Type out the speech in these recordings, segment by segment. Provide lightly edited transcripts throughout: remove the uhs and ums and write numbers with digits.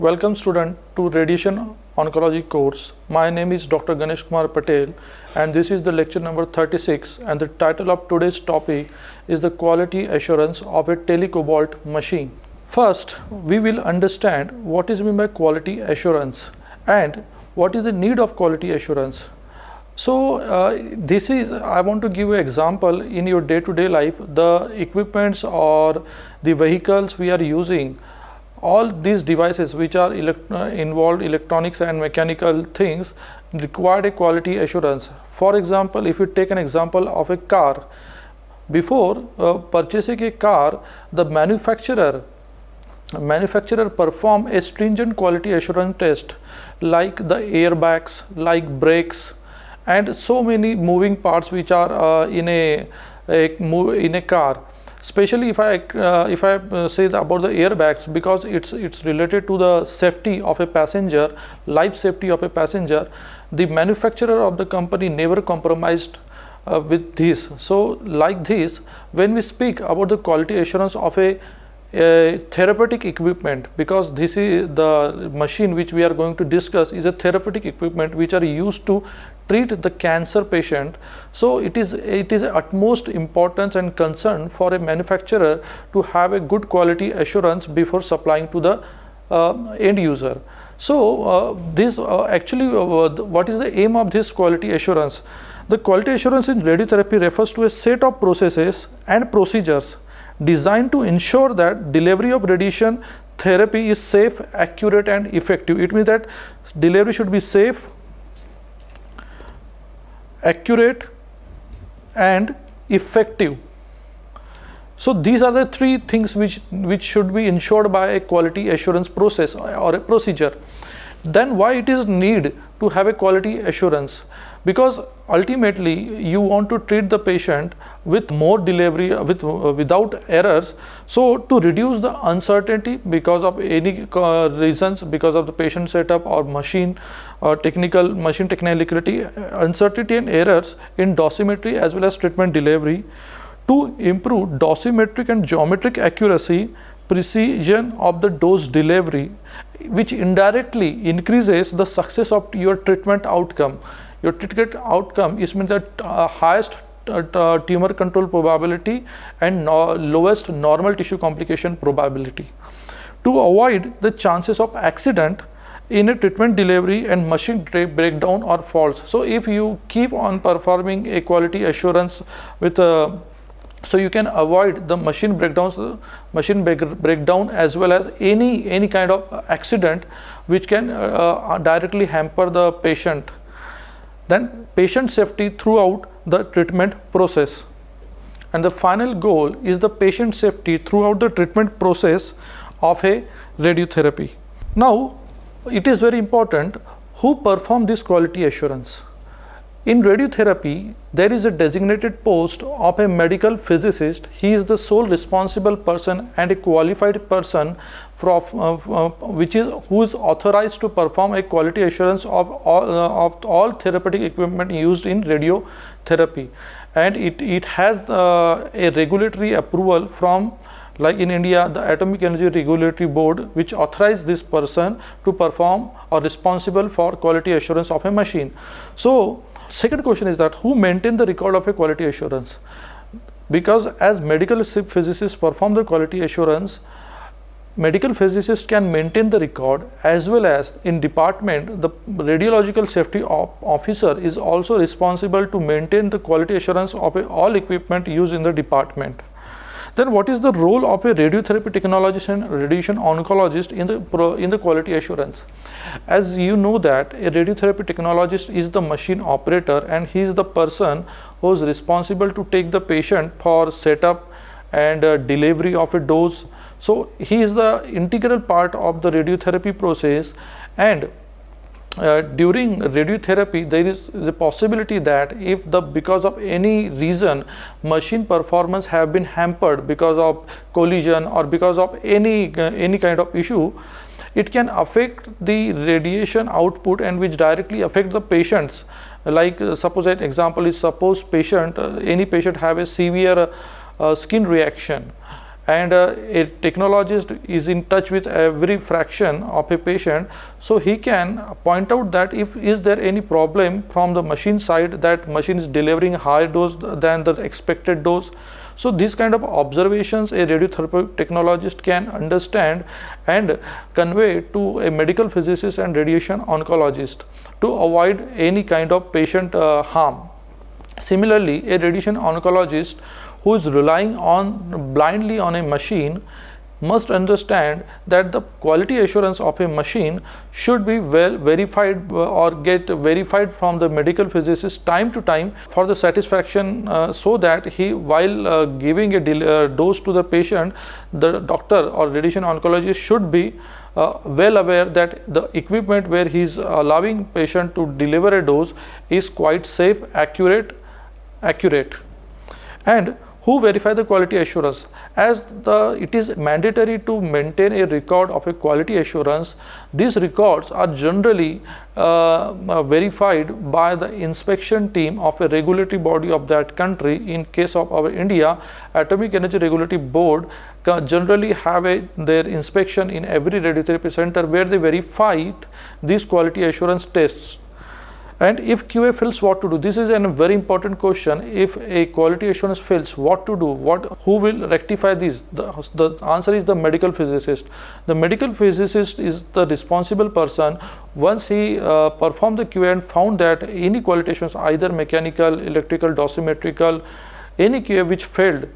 Welcome student to Radiation Oncology course. My name is Dr. Ganesh Kumar Patel and this is the lecture number 36, and the title of today's topic is the quality assurance of a Telecobalt machine. First, we will understand what is meant by quality assurance and what is the need of quality assurance. So I want to give you an example in your day-to-day life. The equipments or the vehicles we are using, all these devices which are involved electronics and mechanical things require a quality assurance. For example, if you take an example of a car, before purchasing a car, the manufacturer perform a stringent quality assurance test, like the airbags, like brakes, and so many moving parts which are in a car. Especially if I say about the airbags, because it's related to the safety of a passenger, life safety of a passenger. The manufacturer of the company never compromised with this. So like this, when we speak about the quality assurance of a therapeutic equipment, because this is the machine which we are going to discuss is a therapeutic equipment which are used to treat the cancer patient. So it is utmost importance and concern for a manufacturer to have a good quality assurance before supplying to the end user. So what is the aim of this quality assurance? The quality assurance in radiotherapy refers to a set of processes and procedures designed to ensure that delivery of radiation therapy is safe, accurate and effective. It means that delivery should be safe, accurate and effective. So these are the three things which should be ensured by a quality assurance process or a procedure. Then why it is need to have a quality assurance? Because ultimately you want to treat the patient with more delivery without errors. So to reduce the uncertainty because of any reasons, because of the patient setup or machine technicality, uncertainty and errors in dosimetry as well as treatment delivery, to improve dosimetric and geometric accuracy, precision of the dose delivery, which indirectly increases the success of your treatment outcome. Your treatment outcome is means that highest tumor control probability and lowest normal tissue complication probability. To avoid the chances of accident in a treatment delivery and machine breakdown or faults. So if you keep on performing a quality assurance with so you can avoid the machine breakdown as well as any kind of accident which can directly hamper the patient. Then patient safety throughout the treatment process. And the final goal is the patient safety throughout the treatment process of a radiotherapy. Now, it is very important who perform this quality assurance. In radiotherapy, there is a designated post of a medical physicist. He is the sole responsible person and a qualified person who is authorized to perform a quality assurance of all therapeutic equipment used in radiotherapy, and it has a regulatory approval from, like in India, the Atomic Energy Regulatory Board, which authorized this person to perform or responsible for quality assurance of a machine. So second question is that who maintain the record of a quality assurance? Because as medical physicists perform the quality assurance, medical physicists can maintain the record, as well as in department the radiological safety officer is also responsible to maintain the quality assurance of all equipment used in the department. Then what is the role of a radiotherapy technologist and radiation oncologist in the quality assurance? As you know that a radiotherapy technologist is the machine operator, and he is the person who is responsible to take the patient for setup and delivery of a dose. So he is the integral part of the radiotherapy process, and during radiotherapy there is the possibility that if because of any reason machine performance have been hampered because of collision or because of any kind of issue, it can affect the radiation output and which directly affect the patients. Like suppose an example is, suppose any patient have a severe skin reaction, and a technologist is in touch with every fraction of a patient, so he can point out that if is there any problem from the machine side, that machine is delivering higher dose than the expected dose. So these kind of observations a radiotherapy technologist can understand and convey to a medical physicist and radiation oncologist to avoid any kind of patient harm. Similarly, a radiation oncologist who is relying on blindly on a machine must understand that the quality assurance of a machine should be well verified or get verified from the medical physicist time to time for the satisfaction, so that he, while giving a dose to the patient, the doctor or radiation oncologist should be well aware that the equipment where he is allowing patient to deliver a dose is quite safe, accurate, and who verify the quality assurance. As it is mandatory to maintain a record of a quality assurance, these records are generally verified by the inspection team of a regulatory body of that country. In case of our India, Atomic Energy Regulatory Board generally have their inspection in every radiotherapy center where they verify these quality assurance tests. And if QA fails, what to do? This is a very important question. If a quality assurance fails, what to do? Who will rectify this? The answer is the medical physicist. The medical physicist is the responsible person. Once he performed the QA and found that any quality assurance, either mechanical, electrical, dosimetrical, any QA which failed,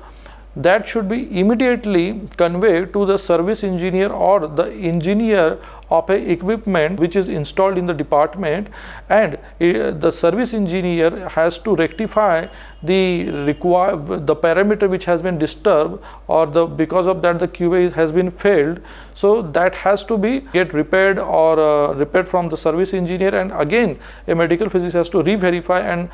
that should be immediately conveyed to the service engineer or the engineer of a equipment which is installed in the department, and the service engineer has to rectify the parameter which has been disturbed, or because of that the QA has been failed. So that has to be repaired or repaired from the service engineer, and again a medical physicist has to re-verify and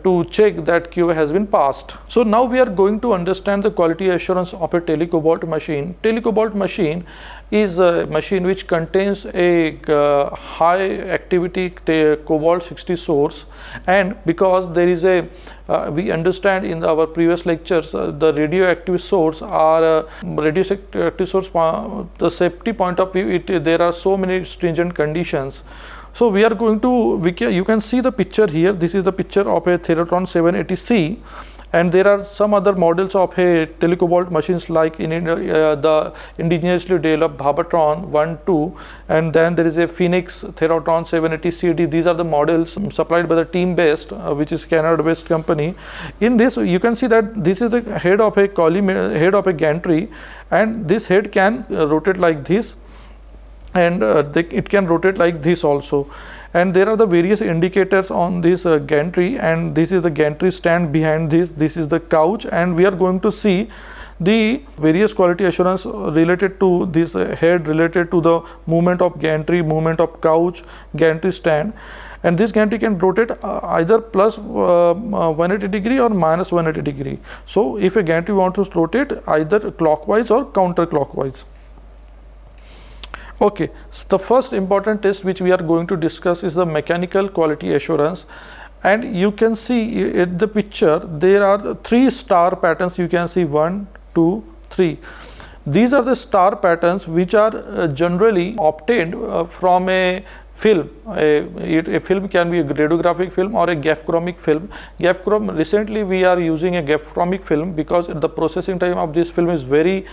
to check that QA has been passed. So now we are going to understand the quality assurance of a Telecobalt machine. Telecobalt machine is a machine which contains a high activity cobalt 60 source, and because there is a we understand in our previous lectures the radioactive source are radioactive source, the safety point of view, there are so many stringent conditions. So we are going to, you can see the picture here. This is the picture of a Theratron 780C, and there are some other models of a Telecobalt machines like in the indigenously developed Bhabatron 1, 2, and then there is a Phoenix Theratron 780CD. These are the models supplied by the Team Based, which is Canada based company. In this you can see that this is the head of a head of a gantry, and this head can rotate like this, and it can rotate like this also, and there are the various indicators on this gantry, and this is the gantry stand behind this. This is the couch, and we are going to see the various quality assurance related to this head, related to the movement of gantry, movement of couch, gantry stand. And this gantry can rotate either plus 180 degree or minus 180 degree. So if a gantry wants to rotate either clockwise or counterclockwise. Okay, so the first important test which we are going to discuss is the mechanical quality assurance, and you can see in the picture there are 3 star patterns. You can see 1, 2, 3. These are the star patterns which are generally obtained from a film. A film can be a radiographic film or a gaphchromic film. Recently we are using a gaphchromic film because the processing time of this film is very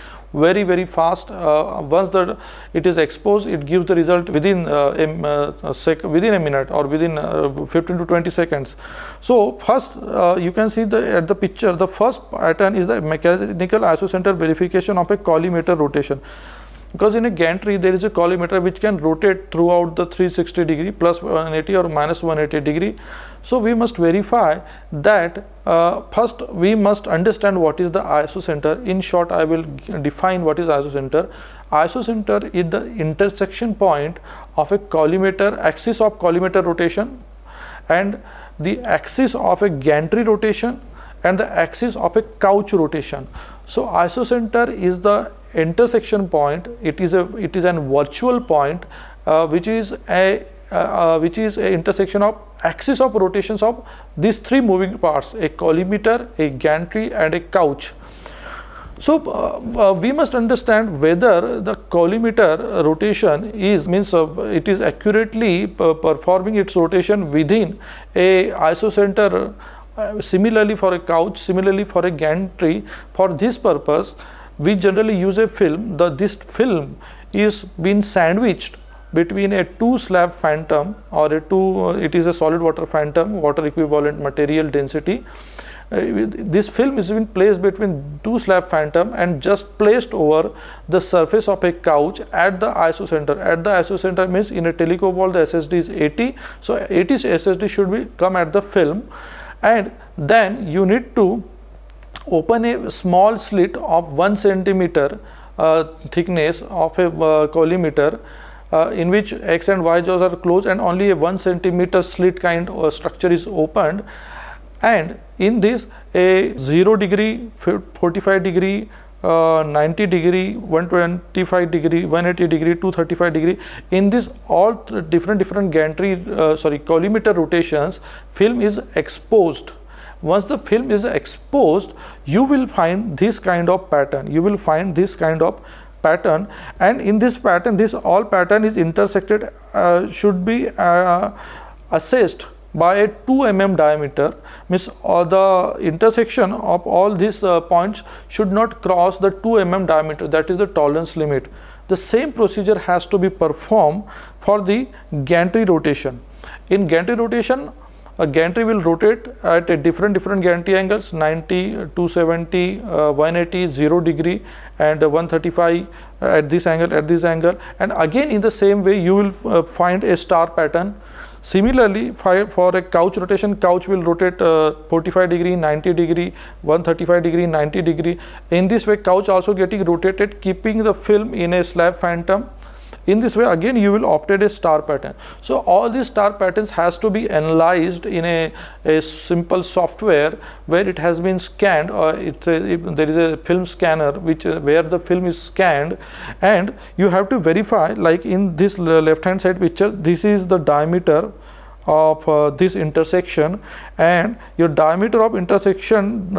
fast. Once it is exposed, it gives the result within within a minute or within 15 to 20 seconds. So first you can see at the picture, the first pattern is the mechanical isocenter verification of a collimator rotation. Because in a gantry there is a collimator which can rotate throughout the 360 degree, plus 180 or minus 180 degree. So we must verify that first we must understand what is the isocenter. In short, I will define what is isocenter. Isocenter is the intersection point of a collimator, axis of collimator rotation, and the axis of a gantry rotation, and the axis of a couch rotation. So isocenter is the intersection point. It is an virtual point which is a intersection of axis of rotations of these 3 moving parts: a collimator, a gantry, and a couch. So we must understand whether the collimator rotation is it is accurately performing its rotation within a isocenter. Similarly for a couch, similarly for a gantry. For this purpose, we generally use a film. This film is being sandwiched between a two slab phantom or it is a solid water phantom, water equivalent material density. This film is been placed between two slab phantom and just placed over the surface of a couch at the isocenter. At the isocenter means in a Telecobalt the SSD is 80, so 80 SSD should be come at the film, and then you need to open a small slit of 1 centimeter thickness of a collimator, in which X and Y jaws are closed and only a 1 centimeter slit kind of structure is opened, and in this a 0 degree, 45 degree, 90 degree, 125 degree, 180 degree, 235 degree. In this all different gantry collimator rotations, film is exposed. Once the film is exposed, you will find this kind of pattern. And in this pattern, this all pattern is intersected, should be assessed by a 2 mm diameter, means the intersection of all these points should not cross the 2 mm diameter, that is the tolerance limit. The same procedure has to be performed for the gantry rotation. In gantry rotation, a gantry will rotate at a different gantry angles, 90, 270, 180, 0 degree and 135 at this angle, and again in the same way you will find a star pattern. Similarly, for a couch rotation, couch will rotate 45 degree, 90 degree, 135 degree, 90 degree. In this way, couch also getting rotated, keeping the film in a slab phantom. In this way, again you will obtain a star pattern. So all these star patterns has to be analyzed in a simple software where it has been scanned, or there is a film scanner where the film is scanned, and you have to verify, like in this left hand side picture, this is the diameter of this intersection, and your diameter of intersection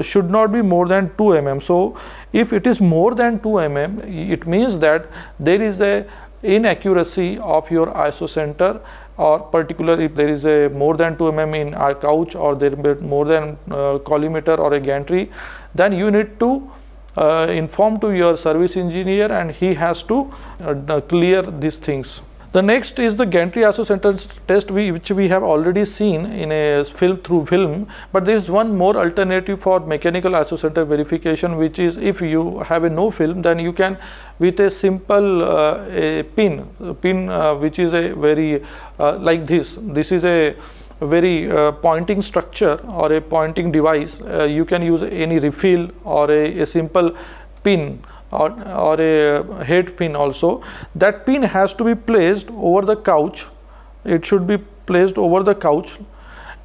should not be more than 2 mm. So if it is more than 2 mm, it means that there is a inaccuracy of your isocenter, or particularly if there is a more than 2 mm in a couch, or there be more than collimator or a gantry, then you need to inform to your service engineer, and he has to clear these things. The next is the gantry isocenter test, which we have already seen in a through film, but there is one more alternative for mechanical isocenter verification, which is if you have a no film, then you can with a simple a pin which is a very like this is a very pointing structure or a pointing device. You can use any refill or a simple pin or a head pin also. That pin has to be placed over the couch. It should be placed over the couch,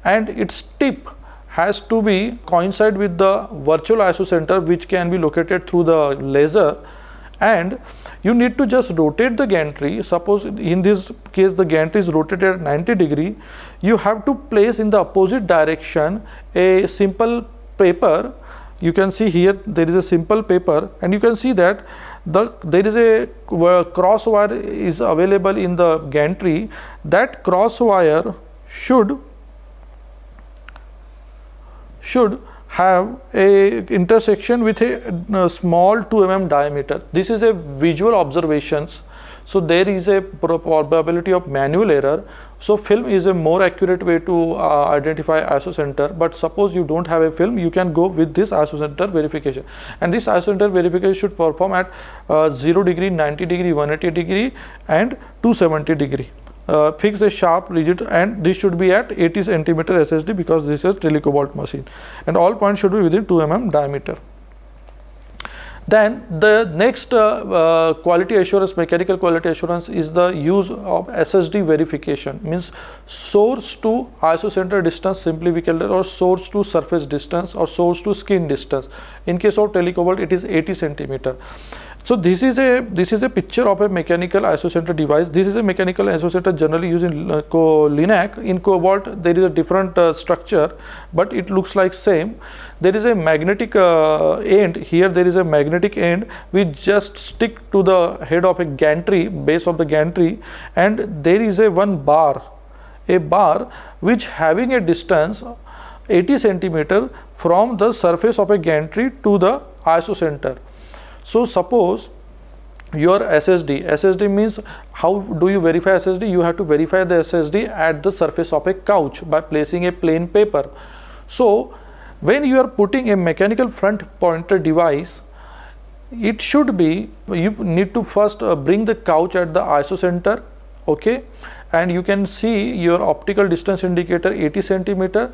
and its tip has to be coincide with the virtual isocenter, which can be located through the laser, and you need to just rotate the gantry. Suppose in this case the gantry is rotated at 90 degree, you have to place in the opposite direction a simple paper. You can see here there is a simple paper, and you can see that there is a cross wire is available in the gantry. That cross wire should have a intersection with a small 2 mm diameter. This is a visual observations. So there is a probability of manual error. So film is a more accurate way to identify isocenter. But suppose you don't have a film, you can go with this isocenter verification. And this isocenter verification should perform at 0 degree, 90 degree, 180 degree and 270 degree. Fix a sharp rigid, and this should be at 80 centimeter SSD because this is Telecobalt machine, and all points should be within 2 mm diameter. Then the next quality assurance, mechanical quality assurance, is the use of SSD verification. Means source to isocenter distance, simply we call it, or source to surface distance, or source to skin distance. In case of Telecobalt, it is 80 centimeter. So this is a picture of a mechanical isocenter device. This is a mechanical isocenter generally used in LINAC. In Cobalt there is a different structure, but it looks like same. There is a magnetic end here. There is a magnetic end which just stick to the head of a gantry, base of the gantry, and there is a bar which having a distance 80 centimeter from the surface of a gantry to the isocenter. So suppose your SSD means, how do you verify SSD? You have to verify the SSD at the surface of a couch by placing a plain paper. So when you are putting a mechanical front pointer device, it should be, you need to first bring the couch at the isocenter, okay, and you can see your optical distance indicator 80 centimeter.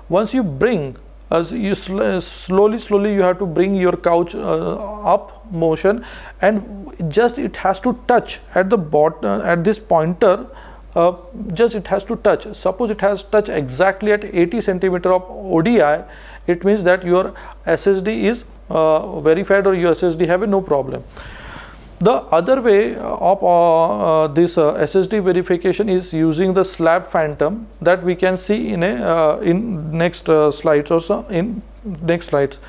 Once you bring, as you slowly you have to bring your couch up motion, and just it has to touch at the bottom, at this pointer, just it has to touch. Suppose it has touched exactly at 80 centimeter of ODI, it means that your SSD is verified, or your SSD have a no problem. The other way of this SSD verification is using the slab phantom, that we can see in next slides, or so in next slides.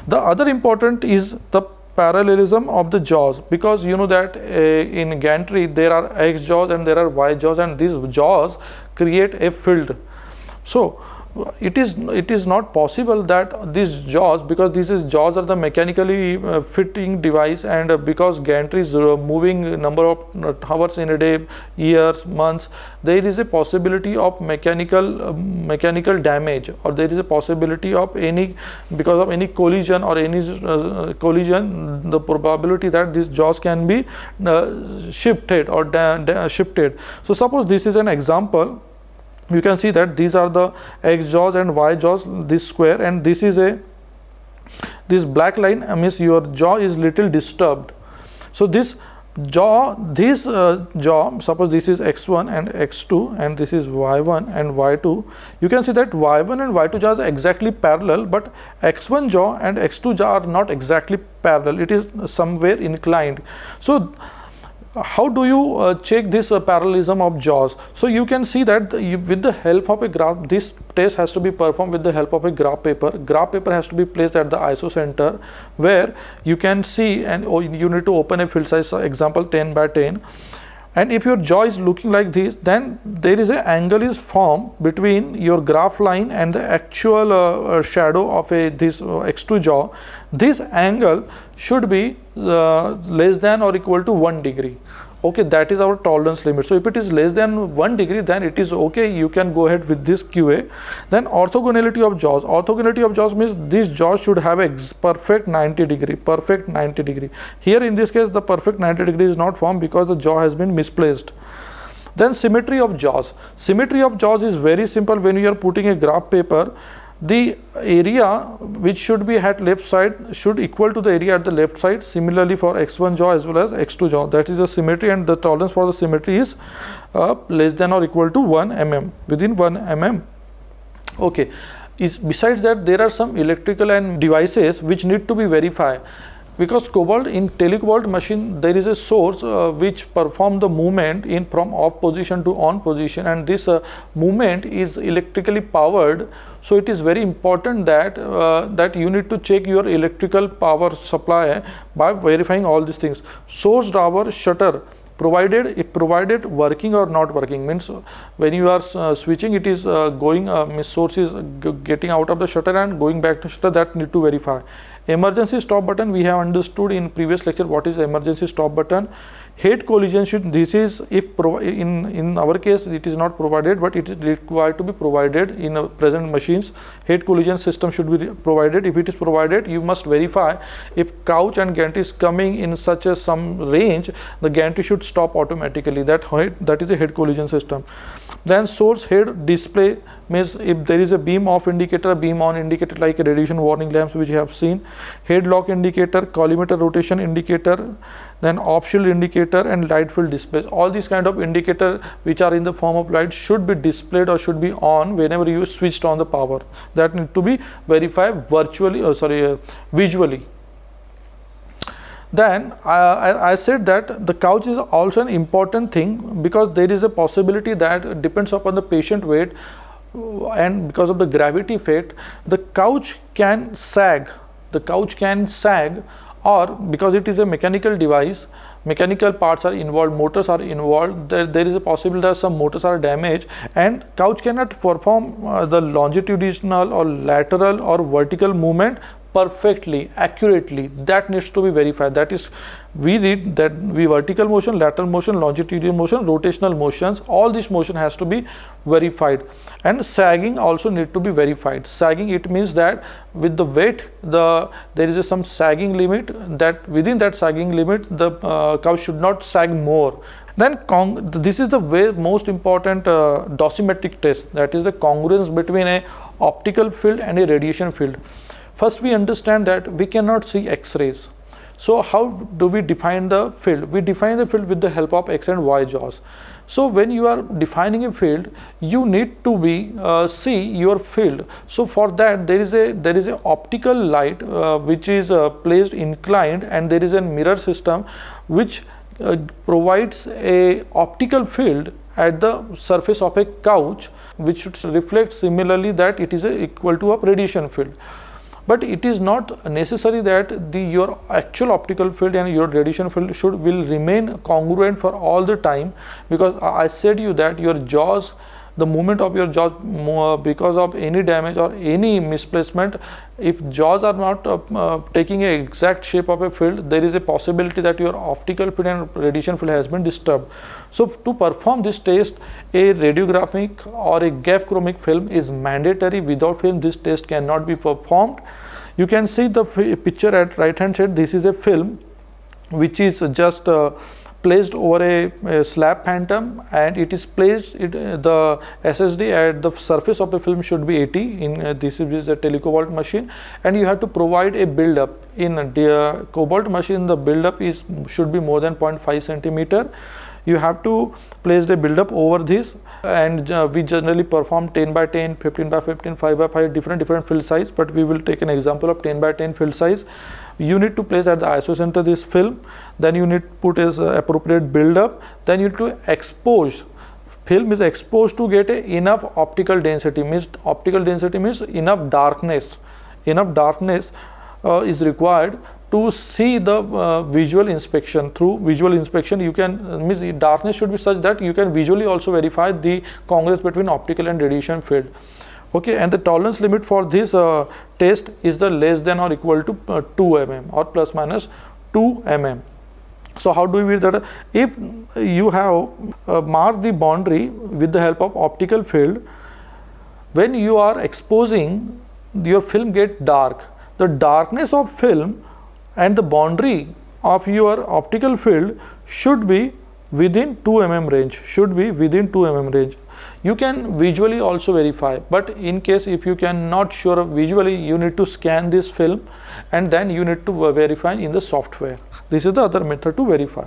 The other important is the parallelism of the jaws, because you know that in gantry there are X jaws and there are Y jaws, and these jaws create a field. So it is not possible that these jaws, because these jaws are the mechanically fitting device, and because gantry is moving number of hours in a day, years, months, there is a possibility of mechanical damage, or there is a possibility of any, because of any collision or any collision, the probability that these jaws can be shifted or shifted. So suppose this is an example. You can see that these are the X jaws and Y jaws, this square, and this is this black line means your jaw is little disturbed. So this jaw, suppose this is X1 and X2, and this is Y1 and Y2. You can see that Y1 and Y2 jaws are exactly parallel, but X1 jaw and X2 jaw are not exactly parallel. It is somewhere inclined. So how do you check this parallelism of jaws? So you can see that with the help of a graph, this test has to be performed with the help of a graph paper. Graph paper has to be placed at the isocenter, where you can see, and you need to open a field size, example 10 by 10. And if your jaw is looking like this, then there is an angle is formed between your graph line and the actual shadow of this X2 jaw. This angle should be less than or equal to 1 degree. Okay, that is our tolerance limit. So if it is less than 1 degree, then it is okay, you can go ahead with this QA. Then orthogonality of jaws. Orthogonality of jaws means these jaws should have a perfect 90 degree. Here in this case, the perfect 90 degree is not formed because the jaw has been misplaced. Then symmetry of jaws. Symmetry of jaws is very simple. When you are putting a graph paper, the area which should be at left side should equal to the area at the left side. Similarly for X1 jaw as well as X2 jaw. That is the symmetry, and the tolerance for the symmetry is less than or equal to 1 mm, within 1 mm. Okay. Besides that, there are some electrical and devices which need to be verified. Because Cobalt, in Telecobalt machine, there is a source which perform the movement from off position to on position, and this movement is electrically powered. So it is very important that that you need to check your electrical power supply by verifying all these things. Source driver shutter provided working or not working, means when you are switching, it is going source is getting out of the shutter and going back to shutter, that need to verify. Emergency stop button, we have understood in previous lecture what is emergency stop button. Head collision should, this is if in our case it is not provided, but it is required to be provided in present machines. Head collision system should be provided. If it is provided, you must verify if couch and gantry is coming in such a some range, the gantry should stop automatically. That is a head collision system. Then source head display means if there is a beam off indicator, beam on indicator like a radiation warning lamps which you have seen, head lock indicator, collimator rotation indicator, then off shield indicator and light field displays. All these kind of indicator which are in the form of light should be displayed or should be on whenever you switched on the power. That need to be verified visually. Then I said that the couch is also an important thing, because there is a possibility that depends upon the patient weight and because of the gravity effect, the couch can sag. The couch can sag, or because it is a mechanical device, mechanical parts are involved, motors are involved, there is a possibility that some motors are damaged, and couch cannot perform the longitudinal or lateral or vertical movement perfectly, accurately. That needs to be verified. That is, we read that we vertical motion, lateral motion, longitudinal motion, rotational motions, all this motion has to be verified. And sagging also need to be verified. Sagging, it means that with the weight, there is some sagging limit, that within that sagging limit the couch should not sag more. Then this is the most important dosimetric test, that is the congruence between a optical field and a radiation field. First, we understand that we cannot see X-rays. So how do we define the field? We define the field with the help of X and Y jaws. So when you are defining a field, you need to see your field. So for that, there is a optical light which is placed inclined, and there is a mirror system which provides a optical field at the surface of a couch, which should reflect similarly that it is equal to a radiation field. But it is not necessary that your actual optical field and your radiation field will remain congruent for all the time, because I said you that your jaws, the movement of your jaws, because of any damage or any misplacement, if jaws are not taking an exact shape of a field, there is a possibility that your optical field and radiation field has been disturbed. So to perform this test, a radiographic or a gap chromic film is mandatory. Without film, this test cannot be performed. You can see the picture at right hand side. This is a film which is just placed over a slab phantom, and it is placed, the SSD at the surface of the film should be 80 in this is a Telecobalt machine, and you have to provide a build up. In the Cobalt machine, the build up should be more than 0.5 centimeter. You have to place the build up over this, and we generally perform 10 by 10, 15 by 15, 5 by 5, different field size, but we will take an example of 10 by 10 field size. You need to place at the isocenter this film, then you need to put as appropriate build up, then you need to expose. Film is exposed to get enough optical density, means enough darkness. Enough darkness is required to see the visual inspection. Through visual inspection, you can means darkness should be such that you can visually also verify the congruence between optical and radiation field. Okay, and the tolerance limit for this test is the less than or equal to 2 mm or plus minus 2 mm. So how do we read that? If you have marked the boundary with the help of optical field, when you are exposing, your film get dark. The darkness of film and the boundary of your optical field should be within 2 mm range. You can visually also verify, but in case if you cannot sure visually, you need to scan this film and then you need to verify in the software. This is the other method to verify.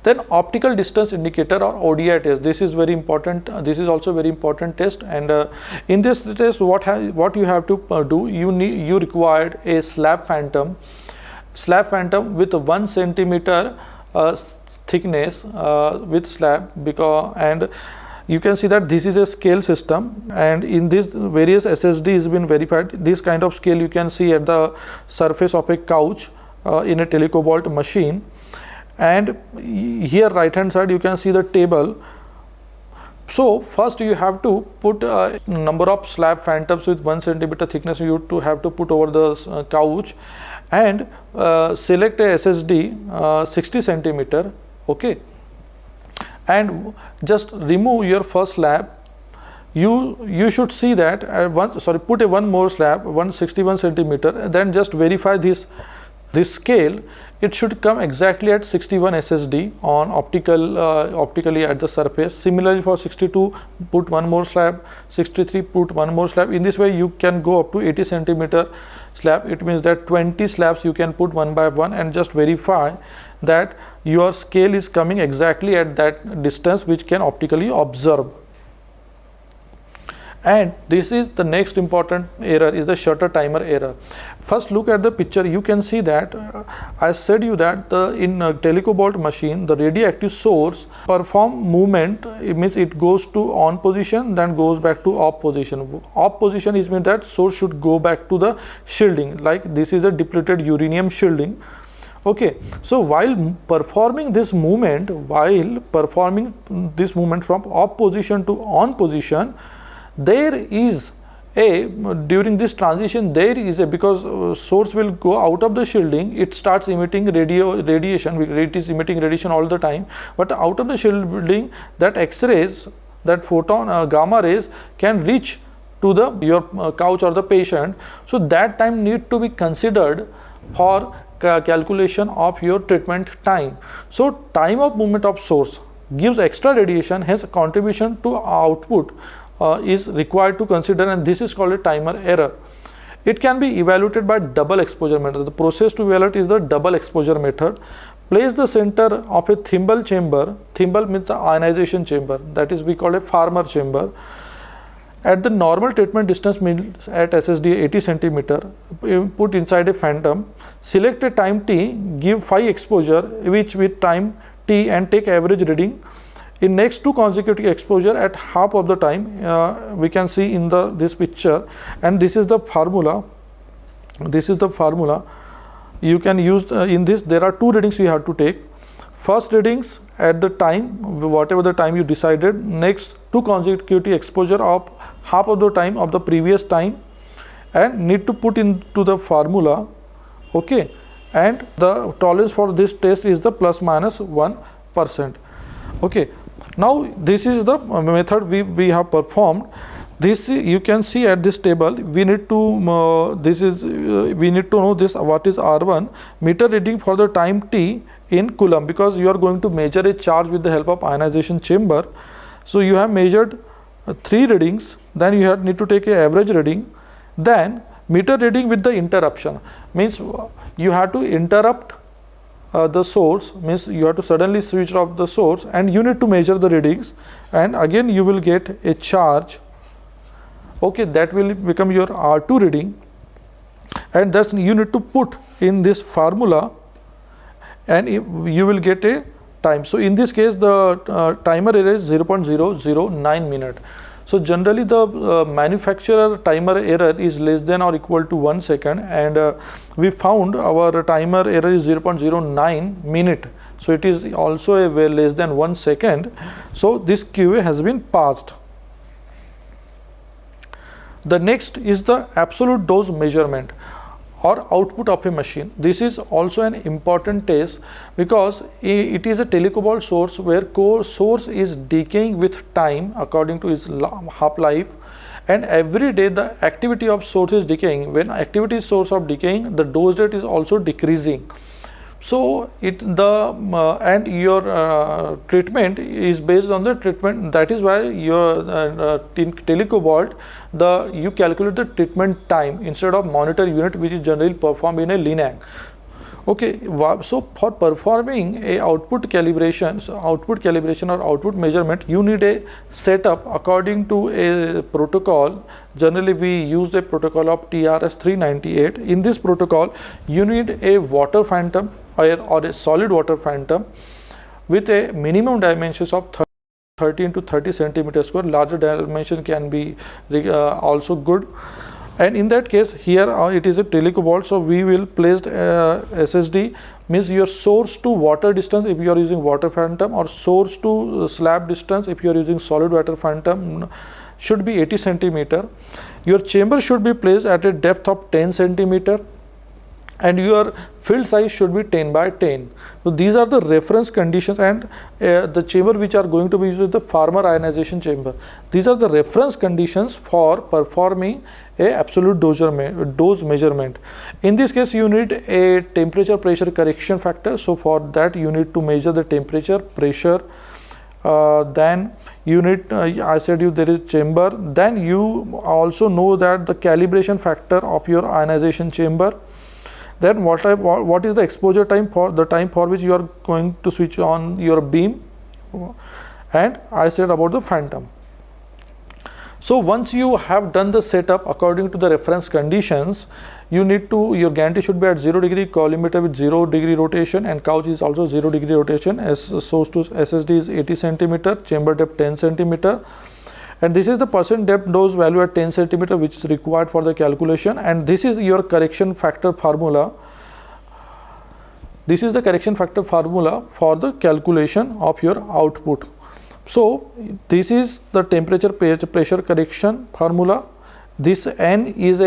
Then optical distance indicator or ODI test. This is very important. This is also very important test, and in this test, what you have to do, you required a slab phantom with 1 centimeter thickness with slab, and you can see that this is a scale system, and in this various SSD has been verified. This kind of scale you can see at the surface of a couch in a Telecobalt machine. And here right hand side you can see the table. So first you have to put a number of slab phantoms with 1 centimeter thickness you have to put over the couch, and select a SSD 60 centimeter. Okay, and just remove your first slab. You should see that put a one more slab 161 centimeter, then just verify this scale. It should come exactly at 61 SSD on optically at the surface. Similarly for 62, put one more slab, 63, put one more slab. In this way you can go up to 80 centimeter slab. It means that 20 slabs you can put one by one, and just verify that your scale is coming exactly at that distance which can optically observe. And this is the next important error, is the shutter timer error. First look at the picture. You can see that I said you that in a Telecobalt machine, the radioactive source perform movement. It means it goes to on position, then goes back to off position. Off position is mean that source should go back to the shielding, like this is a depleted uranium shielding. Okay, so while performing this movement from off position to on position, there is a, during this transition there is a, because source will go out of the shielding, it starts emitting radiation, it is emitting radiation all the time, but out of the shielding, that X-rays, that photon gamma rays can reach to the your couch or the patient. So that time need to be considered for calculation of your treatment time. So time of movement of source gives extra radiation, hence contribution to output is required to consider, and this is called a timer error. It can be evaluated by double exposure method. The process to evaluate is the double exposure method. Place the center of a thimble chamber. Thimble means the ionization chamber, that is we call a Farmer chamber, at the normal treatment distance, means at SSD 80 centimeter, put inside a phantom. Select a time t, give 5 exposure which with time t, and take average reading. In next 2 consecutive exposure at half of the time, we can see in this picture, and this is the formula. This is the formula you can use. In this there are 2 readings you have to take. First readings at the time, whatever the time you decided. Next 2 consecutive exposure of half of the time of the previous time, and need to put into the formula. Okay, and the tolerance for this test is the plus minus 1%. Okay, now this is the method we have performed. This you can see at this table. We need to we need to know this, what is R1, meter reading for the time t in coulomb, because you are going to measure a charge with the help of ionization chamber. So you have measured 3 readings, then you need to take a average reading, then meter reading with the interruption, means you have to interrupt the source, means you have to suddenly switch off the source, and you need to measure the readings, and again you will get a charge. Okay, that will become your R2 reading, and thus you need to put in this formula, and you will get a time. So in this case the timer error is 0.009 minute. So generally the manufacturer timer error is less than or equal to 1 second, and we found our timer error is 0.09 minute. So it is also a way less than 1 second. So this QA has been passed. The next is the absolute dose measurement or output of a machine. This is also an important test, because it is a Telecobalt source where core source is decaying with time according to its half-life, and every day the activity of source is decaying. When activity source of decaying, the dose rate is also decreasing. So and your treatment is based on the treatment. That is why your in Telecobalt you calculate the treatment time instead of monitor unit, which is generally performed in a Linang. Okay, so for performing a output calibration or output measurement, you need a setup according to a protocol. Generally we use the protocol of TRS 398. In this protocol you need a water phantom or a solid water phantom with a minimum dimensions of 30 into 30 centimeters square. Larger dimension can be also good. And in that case, here it is a Telecobalt, so we will place SSD, means your source to water distance if you are using water phantom, or source to slab distance if you are using solid water phantom, should be 80 centimeter. Your chamber should be placed at a depth of 10 centimeter, and your field size should be 10 by 10. So these are the reference conditions, and the chamber which are going to be used is the Farmer ionization chamber. These are the reference conditions for performing a absolute dose measurement. In this case you need a temperature pressure correction factor. So for that you need to measure the temperature, pressure, then you need I said you there is chamber, then you also know that the calibration factor of your ionization chamber. Then what is the exposure time, for the time for which you are going to switch on your beam, and I said about the phantom. So once you have done the setup according to the reference conditions, you need to, your gantry should be at 0 degree, collimator with 0 degree rotation, and couch is also 0 degree rotation. As source to SSD is 80 centimeter, chamber depth 10 centimeter, and this is the percent depth dose value at 10 centimeter which is required for the calculation. And this is your correction factor formula. This is the correction factor formula for the calculation of your output. So this is the temperature pressure correction formula. This N is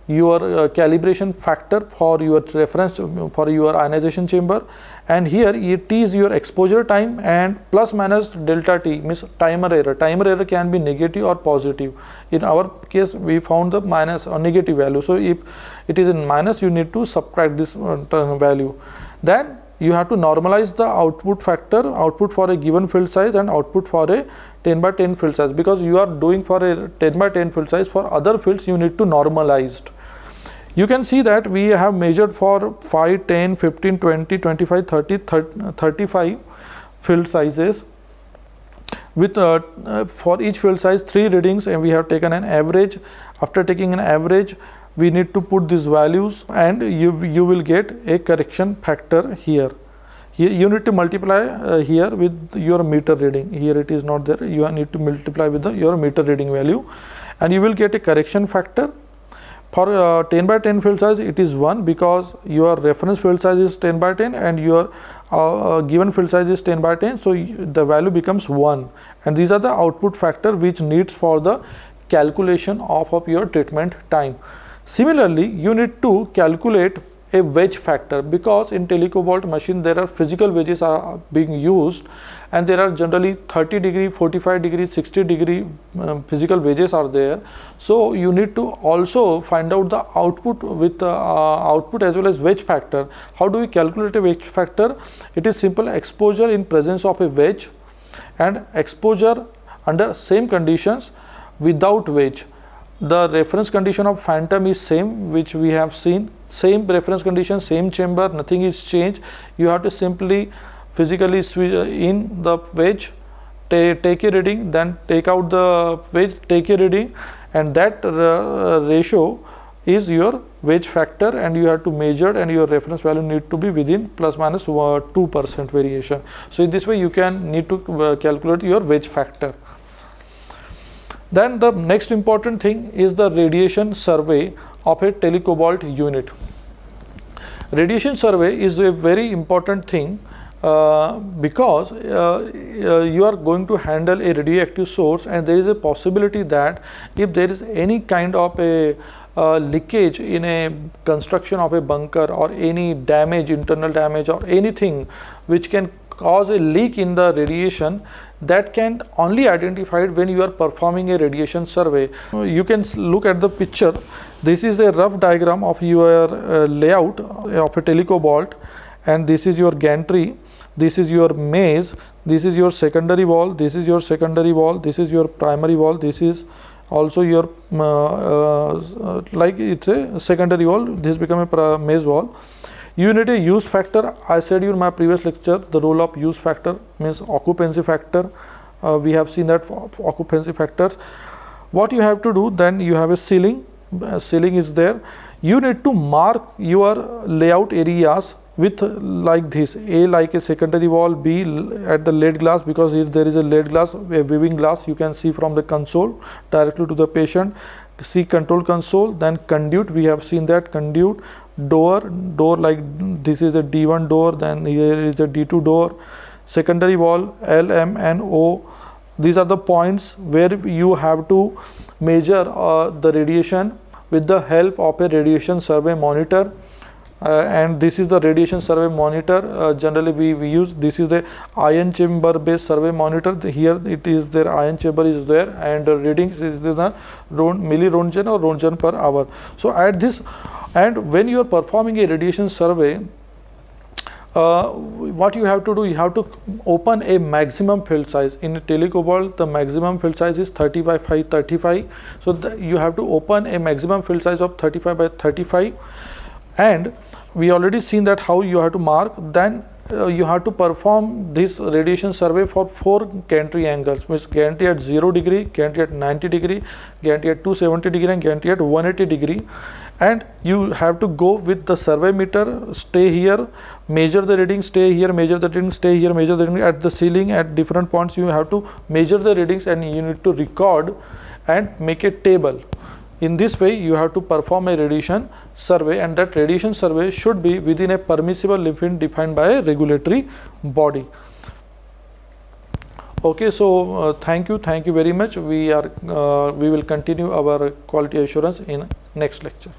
your calibration factor for your reference for your ionization chamber, and here it is your exposure time, and plus minus delta T means timer error. Timer error can be negative or positive. In our case we found the minus or negative value, so if it is in minus you need to subtract this value. Then you have to normalize the output factor, output for a given field size and output for a 10 by 10 field size, because you are doing for a 10 by 10 field size. For other fields you need to normalize. You can see that we have measured for 5, 10, 15, 20, 25, 30, 35 field sizes with for each field size 3 readings, and we have taken an average. After taking an average, we need to put these values, and you will get a correction factor here. Here you need to multiply here with your meter reading. Here it is not there. You need to multiply with your meter reading value, and you will get a correction factor. For 10 by 10 field size it is 1, because your reference field size is 10 by 10 and your given field size is 10 by 10, so the value becomes 1, and these are the output factor which needs for the calculation of your treatment time. Similarly, you need to calculate a wedge factor, because in Telecobalt machine there are physical wedges are being used, and there are generally 30 degree, 45 degree, 60 degree physical wedges are there. So you need to also find out the output with output as well as wedge factor. How do we calculate a wedge factor? It is simple: exposure in presence of a wedge and exposure under same conditions without wedge. The reference condition of phantom is same, which we have seen, same reference condition, same chamber, nothing is changed. You have to simply physically switch in the wedge, take a reading, then take out the wedge, take a reading, and that ratio is your wedge factor, and you have to measure, and your reference value need to be within plus minus 2% variation. So in this way you can need to calculate your wedge factor. Then the next important thing is the radiation survey of a Telecobalt unit. Radiation survey is a very important thing because you are going to handle a radioactive source, and there is a possibility that if there is any kind of a leakage in a construction of a bunker, or any damage, internal damage, or anything which can cause a leak in the radiation, that can only identified when you are performing a radiation survey. You can look at the picture. This is a rough diagram of your layout of a Telecobalt, and this is your gantry, this is your maze, this is your secondary wall, this is your secondary wall, this is your primary wall, this is also your like it's a secondary wall, this become a maze wall. You need a use factor. I said you in my previous lecture the role of use factor means occupancy factor. We have seen that for occupancy factors. What you have to do, then you have a ceiling. Ceiling is there. You need to mark your layout areas with like this: A like a secondary wall, B at the lead glass, because if there is a lead glass, a viewing glass, you can see from the console directly to the patient. C control console, then conduit, we have seen that conduit, door like this is a D1 door, then here is a D2 door, secondary wall, L, M and O. These are the points where you have to measure the radiation with the help of a radiation survey monitor. And this is the radiation survey monitor. Generally we use, this is the ion chamber based survey monitor. Here it is there, ion chamber is there, and readings is the milliroentgen or Roentgen per hour. So at this, and when you are performing a radiation survey, what you have to do, you have to open a maximum field size. In a Telecobalt, the maximum field size is 30 by 35. So you have to open a maximum field size of 35 by 35, and we already seen that how you have to mark. Then you have to perform this radiation survey for 4 gantry angles, means gantry at 0 degree, gantry at 90 degree, gantry at 270 degree, and gantry at 180 degree. And you have to go with the survey meter, stay here, measure the reading, stay here, measure the reading, stay here, measure the reading at the ceiling. At different points you have to measure the readings, and you need to record and make a table. In this way you have to perform a radiation survey, and that radiation survey should be within a permissible limit defined by a regulatory body. Okay, so thank you very much. We will continue our quality assurance in next lecture.